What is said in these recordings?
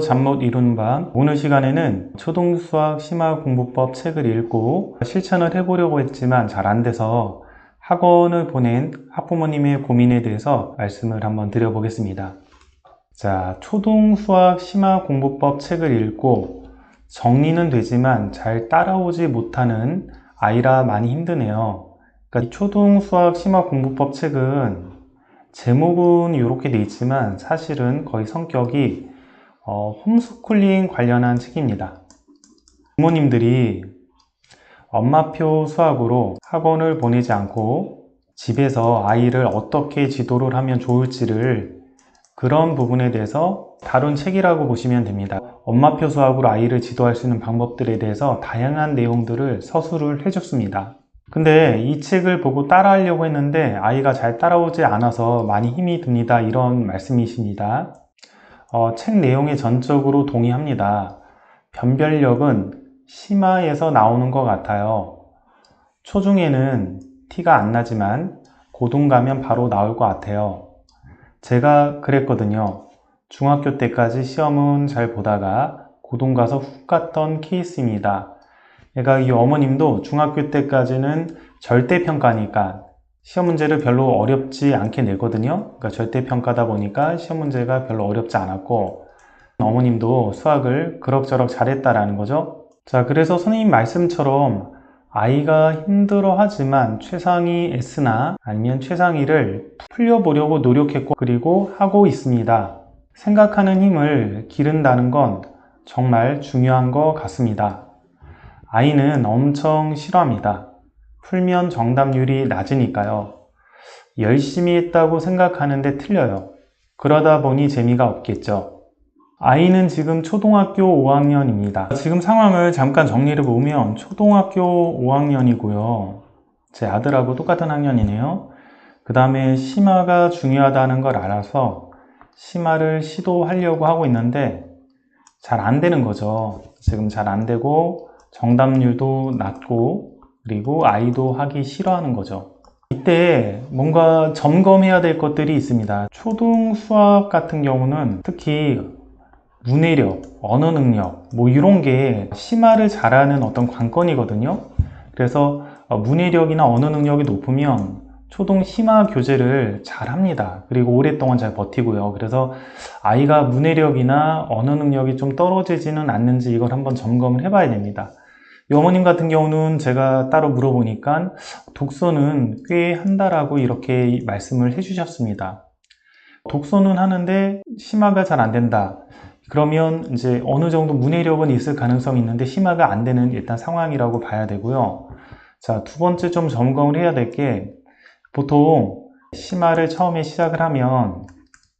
잠 못 이루는 밤. 오늘 시간에는 초등수학 심화공부법 책을 읽고 실천을 해보려고 했지만 잘 안 돼서 학원을 보낸 학부모님의 고민에 대해서 말씀을 한번 드려보겠습니다. 자, 초등수학 심화공부법 책을 읽고 정리는 되지만 잘 따라오지 못하는 아이라 많이 힘드네요. 그러니까 이 초등수학 심화공부법 책은 제목은 이렇게 돼 있지만 사실은 거의 성격이 홈스쿨링 관련한 책입니다. 부모님들이 엄마표 수학으로 학원을 보내지 않고 집에서 아이를 어떻게 지도를 하면 좋을지를 그런 부분에 대해서 다룬 책이라고 보시면 됩니다. 엄마표 수학으로 아이를 지도할 수 있는 방법들에 대해서 다양한 내용들을 서술을 해줬습니다. 근데 이 책을 보고 따라하려고 했는데 아이가 잘 따라오지 않아서 많이 힘이 듭니다. 이런 말씀이십니다. 책 내용에 전적으로 동의합니다. 변별력은 심화에서 나오는 것 같아요. 초중에는 티가 안 나지만 고등 가면 바로 나올 것 같아요. 제가 그랬거든요. 중학교 때까지 시험은 잘 보다가 고등 가서 훅 갔던 케이스입니다. 그러니까 이 어머님도 중학교 때까지는 절대평가니까 시험 문제를 별로 어렵지 않게 내거든요. 그러니까 절대평가다 보니까 시험 문제가 별로 어렵지 않았고 어머님도 수학을 그럭저럭 잘했다라는 거죠. 자, 그래서 선생님 말씀처럼 아이가 힘들어 하지만 최상위 S나 아니면 최상위를 풀려보려고 노력했고 그리고 하고 있습니다. 생각하는 힘을 기른다는 건 정말 중요한 것 같습니다. 아이는 엄청 싫어합니다. 풀면 정답률이 낮으니까요. 열심히 했다고 생각하는데 틀려요. 그러다 보니 재미가 없겠죠. 아이는 지금 초등학교 5학년입니다. 지금 상황을 잠깐 정리를 보면 초등학교 5학년이고요. 제 아들하고 똑같은 학년이네요. 그 다음에 심화가 중요하다는 걸 알아서 심화를 시도하려고 하고 있는데 잘 안 되는 거죠. 지금 잘 안 되고 정답률도 낮고 그리고 아이도 하기 싫어하는 거죠. 이때 뭔가 점검해야 될 것들이 있습니다. 초등 수학 같은 경우는 특히 문해력, 언어 능력 이런 게 심화를 잘하는 어떤 관건이거든요. 그래서 문해력이나 언어 능력이 높으면 초등 심화 교재를 잘 합니다. 그리고 오랫동안 잘 버티고요. 그래서 아이가 문해력이나 언어 능력이 좀 떨어지지는 않는지 이걸 한번 점검을 해봐야 됩니다. 이 어머님 같은 경우는 제가 따로 물어보니까 독서는 꽤 한다라고 이렇게 말씀을 해주셨습니다. 독서는 하는데 심화가 잘 안 된다. 그러면 이제 어느 정도 문해력은 있을 가능성이 있는데 심화가 안 되는 일단 상황이라고 봐야 되고요. 자, 두 번째 좀 점검을 해야 될 게 보통 심화를 처음에 시작을 하면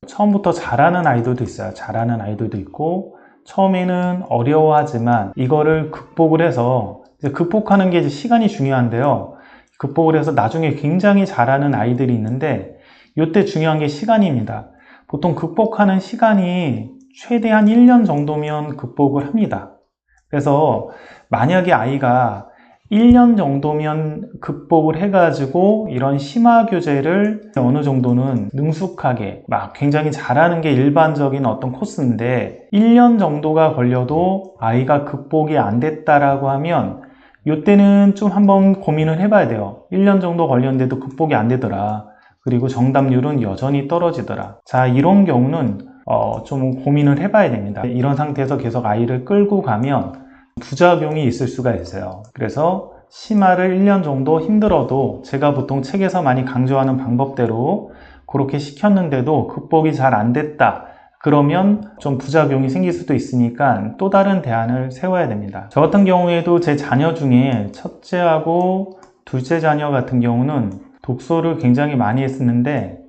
처음부터 잘하는 아이들도 있어요. 잘하는 아이들도 있고 처음에는 어려워하지만 이거를 극복을 해서 이제 극복하는 게 이제 시간이 중요한데요. 극복을 해서 나중에 굉장히 잘하는 아이들이 있는데 이때 중요한 게 시간입니다. 보통 극복하는 시간이 최대한 1년 정도면 극복을 합니다. 그래서 만약에 아이가 1년 정도면 극복을 해가지고 이런 심화 교재를 어느 정도는 능숙하게 막 굉장히 잘하는 게 일반적인 어떤 코스인데 1년 정도가 걸려도 아이가 극복이 안 됐다라고 하면 이때는 좀 한번 고민을 해봐야 돼요. 1년 정도 걸렸는데도 극복이 안 되더라. 그리고 정답률은 여전히 떨어지더라. 자, 이런 경우는 좀 고민을 해봐야 됩니다. 이런 상태에서 계속 아이를 끌고 가면 부작용이 있을 수가 있어요. 그래서 심화를 1년 정도 힘들어도 제가 보통 책에서 많이 강조하는 방법대로 그렇게 시켰는데도 극복이 잘 안 됐다. 그러면 좀 부작용이 생길 수도 있으니까 또 다른 대안을 세워야 됩니다. 저 같은 경우에도 제 자녀 중에 첫째하고 둘째 자녀 같은 경우는 독서를 굉장히 많이 했었는데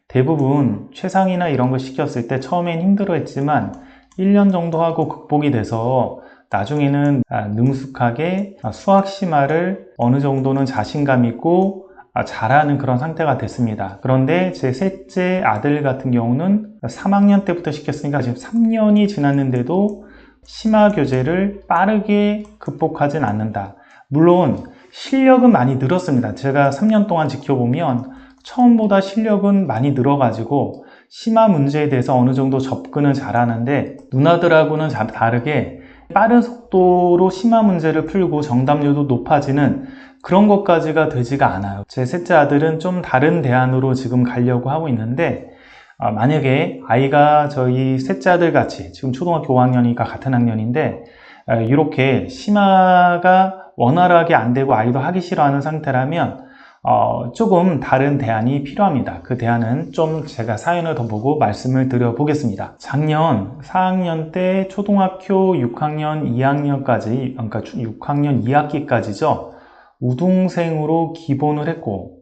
대부분 최상위나 이런 걸 시켰을 때 처음엔 힘들어 했지만 1년 정도 하고 극복이 돼서 나중에는 능숙하게 수학 심화를 어느 정도는 자신감 있고 잘하는 그런 상태가 됐습니다. 그런데 제 셋째 아들 같은 경우는 3학년 때부터 시켰으니까 지금 3년이 지났는데도 심화 교재를 빠르게 극복하진 않는다. 물론 실력은 많이 늘었습니다. 제가 3년 동안 지켜보면 처음보다 실력은 많이 늘어가지고 심화 문제에 대해서 어느 정도 접근은 잘하는데 누나들하고는 다르게 빠른 속도로 심화 문제를 풀고 정답률도 높아지는 그런 것까지가 되지가 않아요. 제 셋째 아들은 좀 다른 대안으로 지금 가려고 하고 있는데 만약에 아이가 저희 셋째 아들 같이 지금 초등학교 5학년이니까 같은 학년인데 이렇게 심화가 원활하게 안 되고 아이도 하기 싫어하는 상태라면 조금 다른 대안이 필요합니다. 그 대안은 좀 제가 사연을 더 보고 말씀을 드려보겠습니다. 작년 4학년 때 초등학교 6학년 2학년까지, 그러니까 6학년 2학기까지죠. 우등생으로 기본을 했고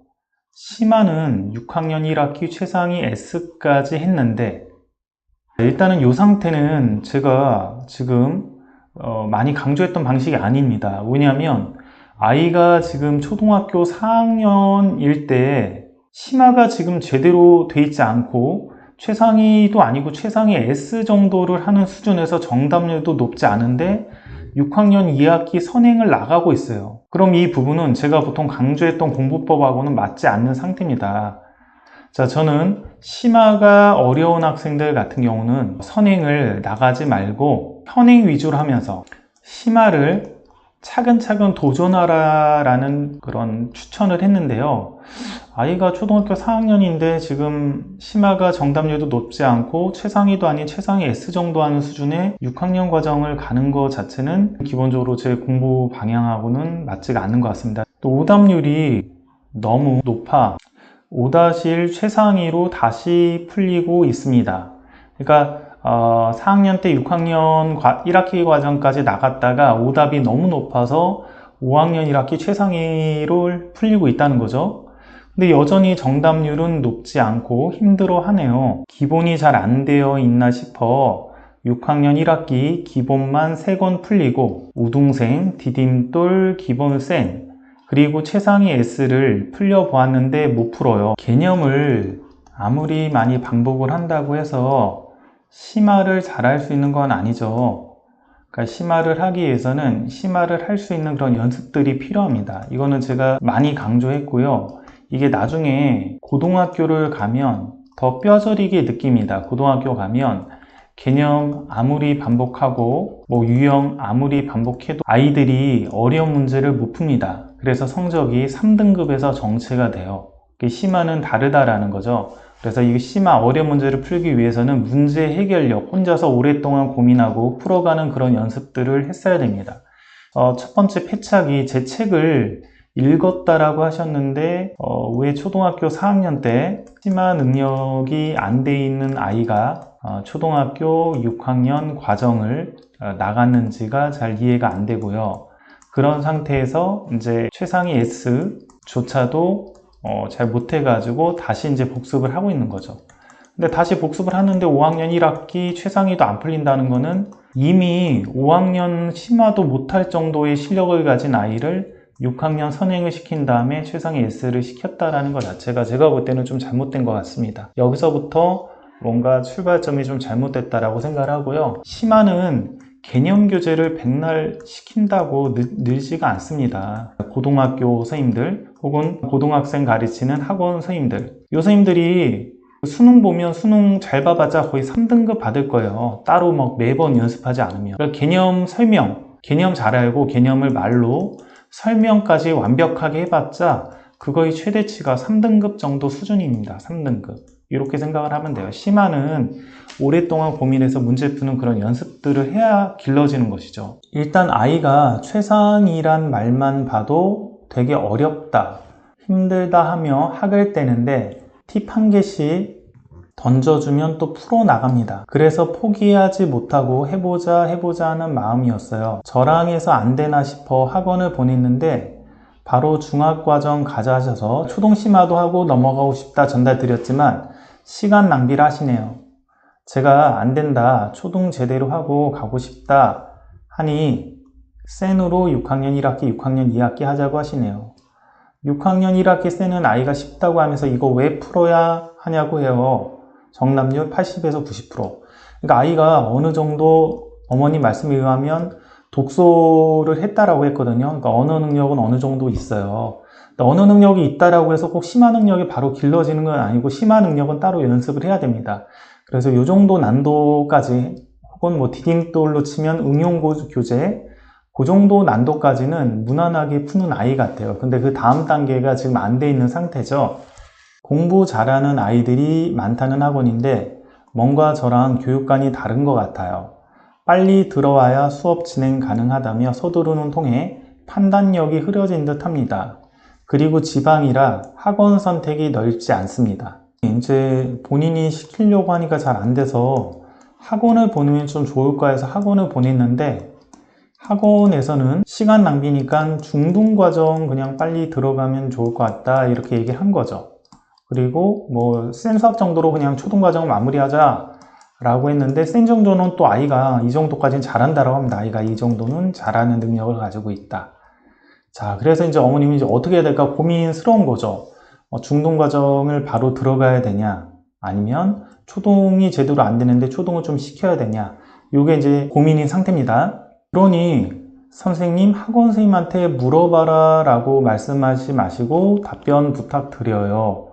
심화는 6학년 1학기 최상위 S까지 했는데 일단은 이 상태는 제가 지금 많이 강조했던 방식이 아닙니다. 왜냐하면 아이가 지금 초등학교 4학년일 때 심화가 지금 제대로 돼 있지 않고 최상위도 아니고 최상위 S 정도를 하는 수준에서 정답률도 높지 않은데 6학년 2학기 선행을 나가고 있어요. 그럼 이 부분은 제가 보통 강조했던 공부법하고는 맞지 않는 상태입니다. 자, 저는 심화가 어려운 학생들 같은 경우는 선행을 나가지 말고 현행 위주로 하면서 심화를 차근차근 도전하라라는 그런 추천을 했는데요. 아이가 초등학교 4학년인데 지금 심화가 정답률도 높지 않고 최상위도 아닌 최상위 S 정도 하는 수준의 6학년 과정을 가는 것 자체는 기본적으로 제 공부 방향하고는 맞지가 않는 것 같습니다. 또 오답률이 너무 높아 5-1 최상위로 다시 풀리고 있습니다. 그러니까 4학년 때 6학년 1학기 과정까지 나갔다가 오답이 너무 높아서 5학년 1학기 최상위를 풀리고 있다는 거죠. 근데 여전히 정답률은 높지 않고 힘들어 하네요. 기본이 잘 안 되어 있나 싶어 6학년 1학기 기본만 3권 풀리고 우등생, 디딤돌, 기본센 그리고 최상위 S를 풀려보았는데 못 풀어요. 개념을 아무리 많이 반복을 한다고 해서 심화를 잘할 수 있는 건 아니죠. 그러니까 심화를 하기 위해서는 심화를 할 수 있는 그런 연습들이 필요합니다. 이거는 제가 많이 강조했고요. 이게 나중에 고등학교를 가면 더 뼈저리게 느낍니다. 고등학교 가면 개념 아무리 반복하고 유형 아무리 반복해도 아이들이 어려운 문제를 못 풉니다. 그래서 성적이 3등급에서 정체가 돼요. 심화는 다르다라는 거죠. 그래서 이 심화 어려운 문제를 풀기 위해서는 문제 해결력, 혼자서 오랫동안 고민하고 풀어가는 그런 연습들을 했어야 됩니다. 첫 번째 패착이 제 책을 읽었다라고 하셨는데 왜 초등학교 4학년 때 심화 능력이 안 돼 있는 아이가 초등학교 6학년 과정을 나갔는지가 잘 이해가 안 되고요. 그런 상태에서 이제 최상위 S조차도 잘 못해가지고 다시 이제 복습을 하고 있는 거죠. 근데 다시 복습을 하는데 5학년 1학기 최상위도 안 풀린다는 거는 이미 5학년 심화도 못할 정도의 실력을 가진 아이를 6학년 선행을 시킨 다음에 최상위 S를 시켰다라는 것 자체가 제가 볼 때는 좀 잘못된 것 같습니다. 여기서부터 뭔가 출발점이 좀 잘못됐다라고 생각을 하고요. 심화는 개념 교재를 백날 시킨다고 늘지가 않습니다. 고등학교 선생님들 혹은 고등학생 가르치는 학원 선생님들, 이 선생님들이 수능 보면 수능 잘 봐봤자 거의 3등급 받을 거예요. 따로 매번 연습하지 않으면. 그러니까 개념 설명, 개념 잘 알고 개념을 말로 설명까지 완벽하게 해봤자 그거의 최대치가 3등급 정도 수준입니다. 3등급. 이렇게 생각을 하면 돼요. 심화는 오랫동안 고민해서 문제 푸는 그런 연습들을 해야 길러지는 것이죠. 일단 아이가 최상이란 말만 봐도 되게 어렵다, 힘들다 하며 학을 떼는데 팁 한 개씩 던져주면 또 풀어나갑니다. 그래서 포기하지 못하고 해보자 하는 마음이었어요. 저랑 해서 안 되나 싶어 학원을 보냈는데 바로 중학과정 가자 하셔서 초등심화도 하고 넘어가고 싶다 전달드렸지만 시간 낭비를 하시네요. 제가 안 된다, 초등 제대로 하고 가고 싶다 하니 센으로 6학년 1학기, 6학년 2학기 하자고 하시네요. 6학년 1학기 센은 아이가 쉽다고 하면서 이거 왜 풀어야 하냐고 해요. 정답률 80에서 90%. 그러니까 아이가 어느 정도 어머니 말씀에 의하면 독서를 했다라고 했거든요. 그러니까 언어 능력은 어느 정도 있어요. 언어 능력이 있다라고 해서 꼭 심화 능력이 바로 길러지는 건 아니고 심화 능력은 따로 연습을 해야 됩니다. 그래서 이 정도 난도까지 혹은 뭐 디딤돌로 치면 응용 교재 그 정도 난도까지는 무난하게 푸는 아이 같아요. 근데 그 다음 단계가 지금 안 돼 있는 상태죠. 공부 잘하는 아이들이 많다는 학원인데 뭔가 저랑 교육관이 다른 것 같아요. 빨리 들어와야 수업 진행 가능하다며 서두르는 통에 판단력이 흐려진 듯 합니다. 그리고 지방이라 학원 선택이 넓지 않습니다. 이제 본인이 시키려고 하니까 잘 안 돼서 학원을 보내면 좀 좋을까 해서 학원을 보냈는데 학원에서는 시간 낭비니까 중등과정 그냥 빨리 들어가면 좋을 것 같다 이렇게 얘기를 한 거죠. 그리고 뭐 센 수학 정도로 그냥 초등과정 마무리하자 라고 했는데 센 정도는 또 아이가 이 정도까지는 잘한다라고 합니다. 아이가 이 정도는 잘하는 능력을 가지고 있다. 자, 그래서 이제 어머님이 이제 어떻게 해야 될까 고민스러운 거죠. 중등과정을 바로 들어가야 되냐 아니면 초등이 제대로 안 되는데 초등을 좀 시켜야 되냐 이게 이제 고민인 상태입니다. 그러니 선생님 학원 선생님한테 물어봐라 라고 말씀하지 마시고 답변 부탁드려요.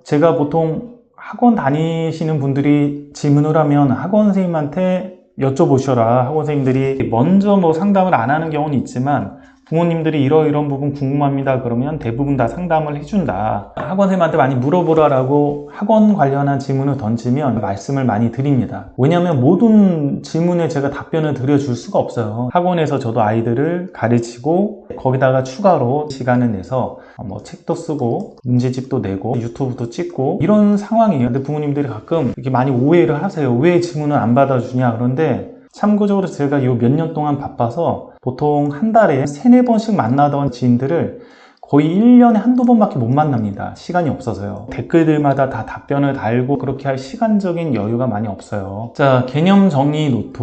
제가 보통 학원 다니시는 분들이 질문을 하면 학원 선생님한테 여쭤보셔라. 학원 선생님들이 먼저 뭐 상담을 안 하는 경우는 있지만 부모님들이 이런 부분 궁금합니다. 그러면 대부분 다 상담을 해준다. 학원 선생님한테 많이 물어보라라고 학원 관련한 질문을 던지면 말씀을 많이 드립니다. 왜냐하면 모든 질문에 제가 답변을 드려줄 수가 없어요. 학원에서 저도 아이들을 가르치고 거기다가 추가로 시간을 내서 뭐 책도 쓰고 문제집도 내고 유튜브도 찍고 이런 상황이에요. 근데 부모님들이 가끔 이렇게 많이 오해를 하세요. 왜 질문을 안 받아주냐. 그런데 참고적으로 제가 이 몇 년 동안 바빠서 보통 한 달에 3-4번씩 만나던 지인들을 거의 1년에 한두 번밖에 못 만납니다. 시간이 없어서요. 댓글들마다 다 답변을 달고 그렇게 할 시간적인 여유가 많이 없어요. 자, 개념 정리 노트,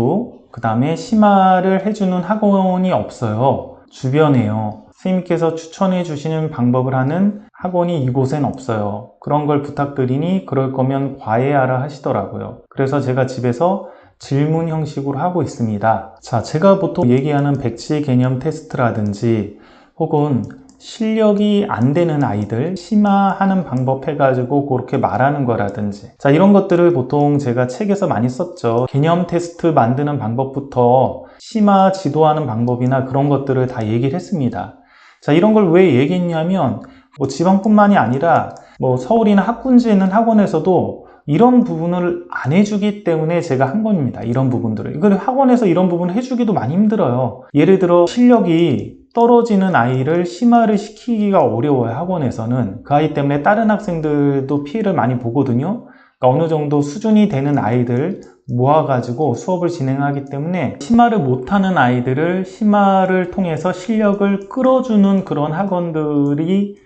그 다음에 심화를 해주는 학원이 없어요. 주변에요. 선생님께서 추천해 주시는 방법을 하는 학원이 이곳엔 없어요. 그런 걸 부탁드리니 그럴 거면 과외하라 하시더라고요. 그래서 제가 집에서 질문 형식으로 하고 있습니다. 자, 제가 보통 얘기하는 백지 개념 테스트라든지 혹은 실력이 안 되는 아이들 심화하는 방법 해가지고 그렇게 말하는 거라든지 자, 이런 것들을 보통 제가 책에서 많이 썼죠. 개념 테스트 만드는 방법부터 심화 지도하는 방법이나 그런 것들을 다 얘기를 했습니다. 자, 이런 걸 왜 얘기했냐면 뭐 지방뿐만이 아니라 뭐 서울이나 학군지에 있는 학원에서도 이런 부분을 안 해주기 때문에 제가 한 겁니다. 이런 부분들을. 이걸 학원에서 이런 부분을 해주기도 많이 힘들어요. 예를 들어 실력이 떨어지는 아이를 심화를 시키기가 어려워요. 학원에서는. 그 아이 때문에 다른 학생들도 피해를 많이 보거든요. 그러니까 어느 정도 수준이 되는 아이들 모아가지고 수업을 진행하기 때문에 심화를 못하는 아이들을 심화를 통해서 실력을 끌어주는 그런 학원들이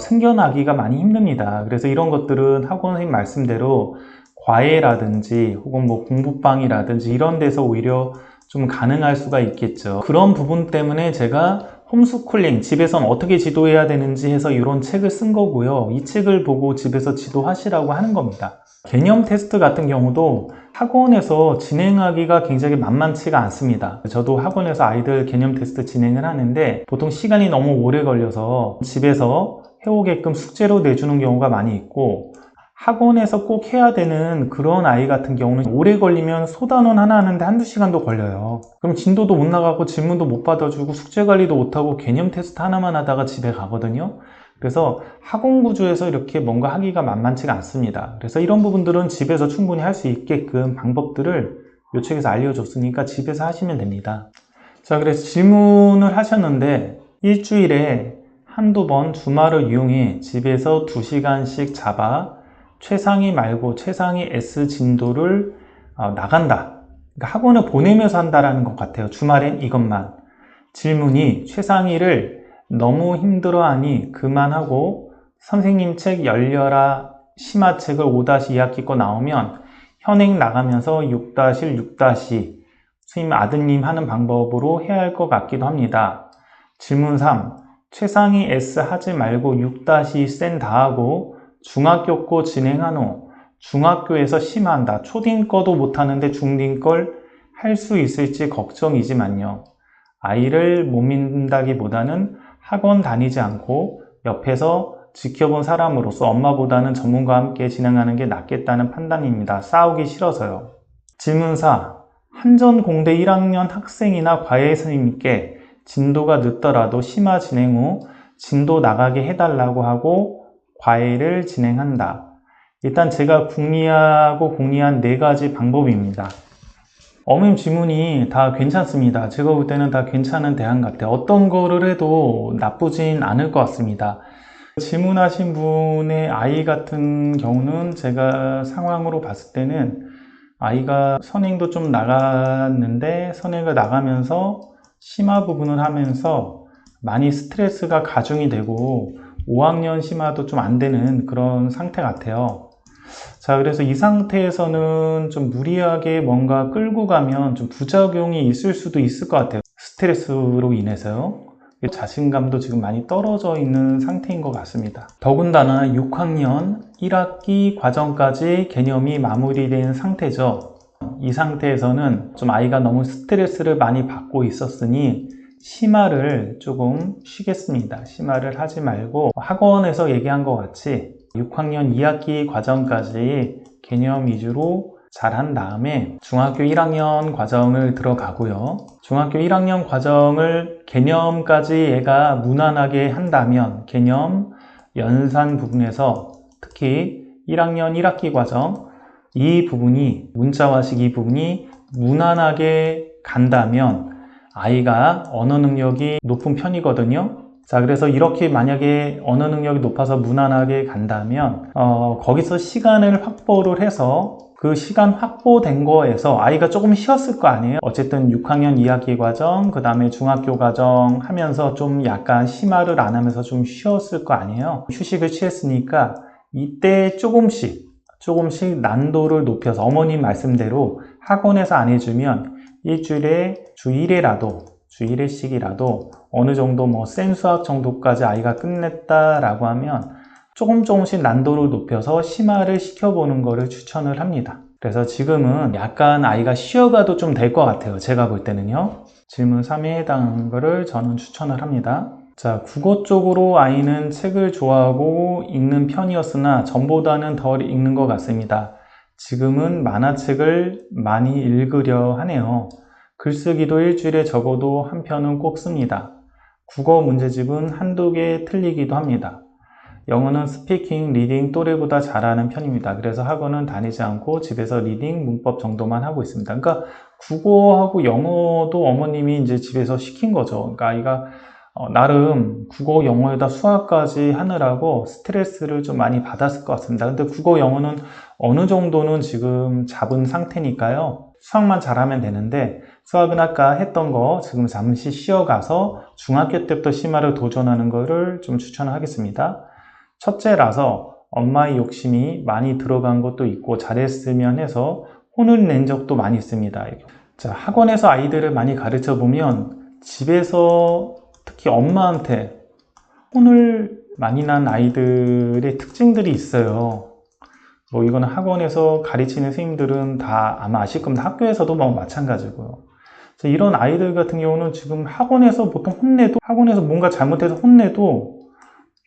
생겨나기가 많이 힘듭니다. 그래서 이런 것들은 학원 선생님 말씀대로 과외라든지 혹은 뭐 공부방이라든지 이런 데서 오히려 좀 가능할 수가 있겠죠. 그런 부분 때문에 제가 홈스쿨링, 집에선 어떻게 지도해야 되는지 해서 이런 책을 쓴 거고요. 이 책을 보고 집에서 지도하시라고 하는 겁니다. 개념 테스트 같은 경우도 학원에서 진행하기가 굉장히 만만치가 않습니다. 저도 학원에서 아이들 개념 테스트 진행을 하는데 보통 시간이 너무 오래 걸려서 집에서 해오게끔 숙제로 내주는 경우가 많이 있고 학원에서 꼭 해야 되는 그런 아이 같은 경우는 오래 걸리면 소단원 하나 하는데 한두 시간도 걸려요. 그럼 진도도 못 나가고 질문도 못 받아주고 숙제 관리도 못하고 개념 테스트 하나만 하다가 집에 가거든요. 그래서 학원 구조에서 이렇게 뭔가 하기가 만만치가 않습니다. 그래서 이런 부분들은 집에서 충분히 할 수 있게끔 방법들을 이 책에서 알려줬으니까 집에서 하시면 됩니다. 자, 그래서 질문을 하셨는데 일주일에 한두 번 주말을 이용해 집에서 2시간씩 잡아 최상위 말고 최상위 S 진도를 나간다. 그러니까 학원을 보내면서 한다라는 것 같아요. 주말엔 이것만. 질문이 최상위를 너무 힘들어하니 그만하고 선생님 책 열려라 심화책을 5-2학기 거 나오면 현행 나가면서 6-1, 6-2 선생님 아드님 하는 방법으로 해야 할 것 같기도 합니다. 질문 3. 최상위 S 하지 말고 6-2 센 다 하고 중학교 거 진행한 후 중학교에서 심한다. 초딩 거도 못하는데 중딩 걸 할 수 있을지 걱정이지만요. 아이를 못 믿는다기보다는 학원 다니지 않고 옆에서 지켜본 사람으로서 엄마보다는 전문가와 함께 진행하는 게 낫겠다는 판단입니다. 싸우기 싫어서요. 질문 4. 한전공대 1학년 학생이나 과외 선생님께 진도가 늦더라도 심화 진행 후 진도 나가게 해달라고 하고 과외를 진행한다. 일단 제가 궁리한 4가지 방법입니다. 어머님 질문이 다 괜찮습니다. 제가 볼 때는 다 괜찮은 대안 같아요. 어떤 거를 해도 나쁘진 않을 것 같습니다. 질문하신 분의 아이 같은 경우는 제가 상황으로 봤을 때는 아이가 선행도 좀 나갔는데 선행을 나가면서 심화 부분을 하면서 많이 스트레스가 가중이 되고 5학년 심화도 좀 안 되는 그런 상태 같아요. 자, 그래서 이 상태에서는 좀 무리하게 뭔가 끌고 가면 좀 부작용이 있을 수도 있을 것 같아요. 스트레스로 인해서요. 자신감도 지금 많이 떨어져 있는 상태인 것 같습니다. 더군다나 6학년 1학기 과정까지 개념이 마무리된 상태죠. 이 상태에서는 좀 아이가 너무 스트레스를 많이 받고 있었으니 심화를 조금 쉬겠습니다. 심화를 하지 말고 학원에서 얘기한 것 같이 6학년 2학기 과정까지 개념 위주로 잘한 다음에 중학교 1학년 과정을 들어가고요. 중학교 1학년 과정을 개념까지 얘가 무난하게 한다면 개념 연산 부분에서 특히 1학년 1학기 과정 이 부분이 문자화식 이 부분이 무난하게 간다면 아이가 언어 능력이 높은 편이거든요. 자, 그래서 이렇게 만약에 언어 능력이 높아서 무난하게 간다면 거기서 시간을 확보를 해서 그 시간 확보된 거에서 아이가 조금 쉬었을 거 아니에요. 어쨌든 6학년 2학기 과정, 그 다음에 중학교 과정 하면서 좀 약간 심화를 안 하면서 좀 쉬었을 거 아니에요. 휴식을 취했으니까 이때 조금씩 난도를 높여서 어머님 말씀대로 학원에서 안 해주면 일주일에 주 1회씩이라도 어느 정도 센 수학 정도까지 아이가 끝냈다라고 하면 조금씩 난도를 높여서 심화를 시켜보는 것을 추천을 합니다. 그래서 지금은 약간 아이가 쉬어가도 좀 될 것 같아요. 제가 볼 때는요. 질문 3에 해당하는 것을 저는 추천을 합니다. 자, 국어 쪽으로 아이는 책을 좋아하고 읽는 편이었으나 전보다는 덜 읽는 것 같습니다. 지금은 만화책을 많이 읽으려 하네요. 글쓰기도 일주일에 적어도 한 편은 꼭 씁니다. 국어 문제집은 한두 개 틀리기도 합니다. 영어는 스피킹, 리딩 또래보다 잘하는 편입니다. 그래서 학원은 다니지 않고 집에서 리딩, 문법 정도만 하고 있습니다. 그러니까 국어하고 영어도 어머님이 이제 집에서 시킨 거죠. 그러니까 아이가 나름 국어, 영어에다 수학까지 하느라고 스트레스를 좀 많이 받았을 것 같습니다. 근데 국어, 영어는 어느 정도는 지금 잡은 상태니까요. 수학만 잘하면 되는데 수학은 아까 했던 거 지금 잠시 쉬어가서 중학교 때부터 심화를 도전하는 거를 좀 추천하겠습니다. 첫째라서 엄마의 욕심이 많이 들어간 것도 있고 잘했으면 해서 혼을 낸 적도 많이 있습니다. 자, 학원에서 아이들을 많이 가르쳐 보면 집에서 특히 엄마한테 혼을 많이 난 아이들의 특징들이 있어요. 이거는 학원에서 가르치는 선생님들은 다 아마 아실 겁니다. 학교에서도 마찬가지고요. 이런 아이들 같은 경우는 지금 학원에서 보통 학원에서 뭔가 잘못해서 혼내도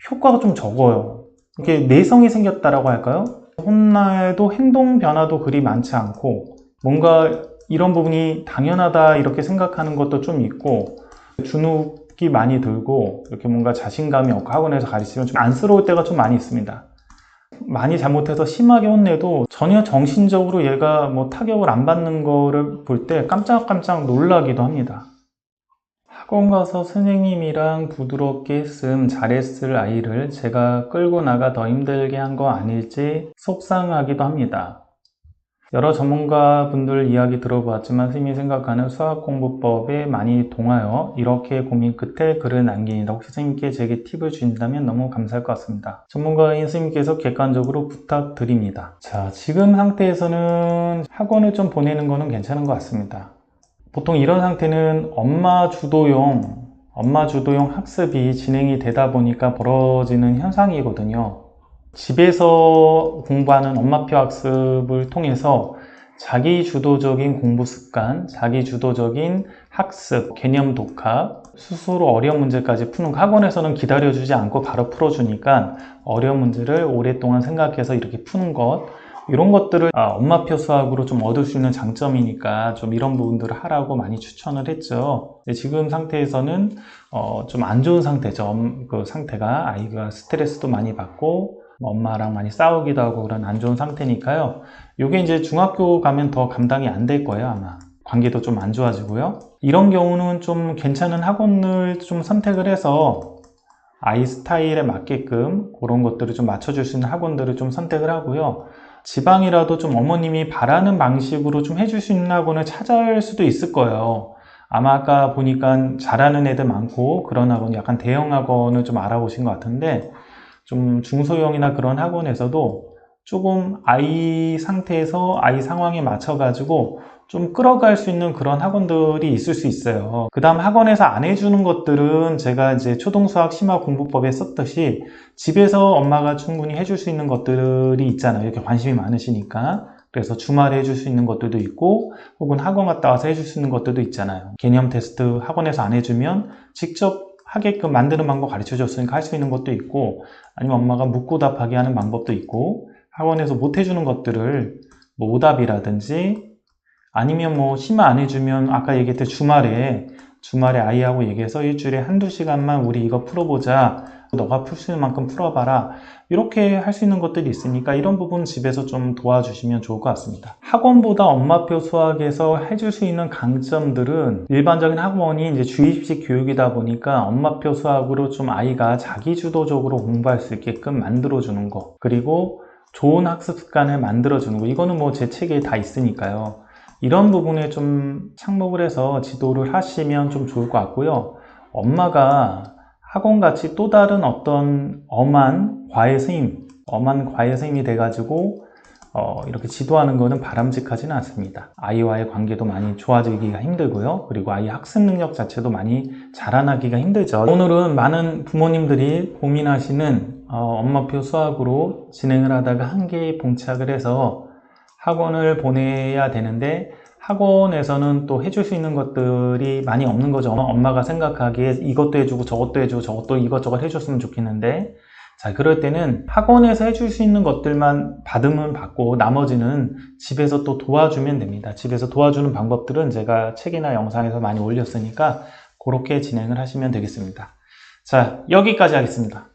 효과가 좀 적어요. 이렇게 내성이 생겼다라고 할까요? 혼나도 행동 변화도 그리 많지 않고 뭔가 이런 부분이 당연하다 이렇게 생각하는 것도 좀 있고 주눅이 많이 들고 이렇게 뭔가 자신감이 없고 학원에서 가르치면 좀 안쓰러울 때가 좀 많이 있습니다. 많이 잘못해서 심하게 혼내도 전혀 정신적으로 얘가 타격을 안 받는 거를 볼 때 깜짝깜짝 놀라기도 합니다. 학원 가서 선생님이랑 부드럽게 잘했을 아이를 제가 끌고 나가 더 힘들게 한 거 아닐지 속상하기도 합니다. 여러 전문가분들 이야기 들어보았지만 선생님이 생각하는 수학공부법에 많이 동하여 이렇게 고민 끝에 글을 남깁니다. 혹시 선생님께 제게 팁을 주신다면 너무 감사할 것 같습니다. 전문가인 선생님께서 객관적으로 부탁드립니다. 자, 지금 상태에서는 학원을 좀 보내는 거는 괜찮은 것 같습니다. 보통 이런 상태는 엄마 주도용 학습이 진행이 되다 보니까 벌어지는 현상이거든요. 집에서 공부하는 엄마표 학습을 통해서 자기 주도적인 공부 습관, 자기 주도적인 학습, 개념 독학, 스스로 어려운 문제까지 푸는 거, 학원에서는 기다려주지 않고 바로 풀어주니까 어려운 문제를 오랫동안 생각해서 이렇게 푸는 것, 이런 것들을 엄마표 수학으로 좀 얻을 수 있는 장점이니까 좀 이런 부분들을 하라고 많이 추천을 했죠. 지금 상태에서는 좀 안 좋은 상태죠. 그 상태가 아이가 스트레스도 많이 받고 엄마랑 많이 싸우기도 하고 그런 안 좋은 상태니까요. 이게 이제 중학교 가면 더 감당이 안 될 거예요, 아마. 관계도 좀 안 좋아지고요. 이런 경우는 좀 괜찮은 학원을 좀 선택을 해서 아이 스타일에 맞게끔 그런 것들을 좀 맞춰줄 수 있는 학원들을 좀 선택을 하고요. 지방이라도 좀 어머님이 바라는 방식으로 좀 해줄 수 있는 학원을 찾을 수도 있을 거예요. 아마 아까 보니까 잘하는 애들 많고 그런 학원, 약간 대형 학원을 좀 알아보신 것 같은데, 좀 중소형이나 그런 학원에서도 조금 아이 상태에서 아이 상황에 맞춰가지고 좀 끌어갈 수 있는 그런 학원들이 있을 수 있어요. 그 다음 학원에서 안 해주는 것들은 제가 이제 초등수학 심화공부법에 썼듯이 집에서 엄마가 충분히 해줄 수 있는 것들이 있잖아요. 이렇게 관심이 많으시니까. 그래서 주말에 해줄 수 있는 것들도 있고, 혹은 학원 갔다 와서 해줄 수 있는 것들도 있잖아요. 개념 테스트 학원에서 안 해주면 직접 하게끔 만드는 방법 가르쳐 줬으니까 할 수 있는 것도 있고, 아니면 엄마가 묻고 답하게 하는 방법도 있고, 학원에서 못 해주는 것들을 뭐 오답이라든지, 아니면 뭐 심화 안 해주면 아까 얘기했듯이 주말에 아이하고 얘기해서 일주일에 한두 시간만 우리 이거 풀어보자, 너가 풀 수 있는 만큼 풀어봐라, 이렇게 할 수 있는 것들이 있으니까 이런 부분 집에서 좀 도와주시면 좋을 것 같습니다. 학원보다 엄마표 수학에서 해줄 수 있는 강점들은, 일반적인 학원이 이제 주입식 교육이다 보니까 엄마표 수학으로 좀 아이가 자기주도적으로 공부할 수 있게끔 만들어주는 거, 그리고 좋은 학습 습관을 만들어주는 거, 이거는 뭐 제 책에 다 있으니까요. 이런 부분에 좀 착목을 해서 지도를 하시면 좀 좋을 것 같고요. 엄마가 학원같이 또 다른 어떤 엄한 과외 선생님이 돼가지고 이렇게 지도하는 거는 바람직하지는 않습니다. 아이와의 관계도 많이 좋아지기가 힘들고요. 그리고 아이 학습 능력 자체도 많이 자라나기가 힘들죠. 오늘은 많은 부모님들이 고민하시는 엄마표 수학으로 진행을 하다가 한계에 봉착을 해서 학원을 보내야 되는데, 학원에서는 또 해줄 수 있는 것들이 많이 없는 거죠. 엄마가 생각하기에 이것도 해주고 저것도 해주고 저것도 이것저것 해줬으면 좋겠는데, 자, 그럴 때는 학원에서 해줄 수 있는 것들만 받으면 받고 나머지는 집에서 또 도와주면 됩니다. 집에서 도와주는 방법들은 제가 책이나 영상에서 많이 올렸으니까 그렇게 진행을 하시면 되겠습니다. 자, 여기까지 하겠습니다.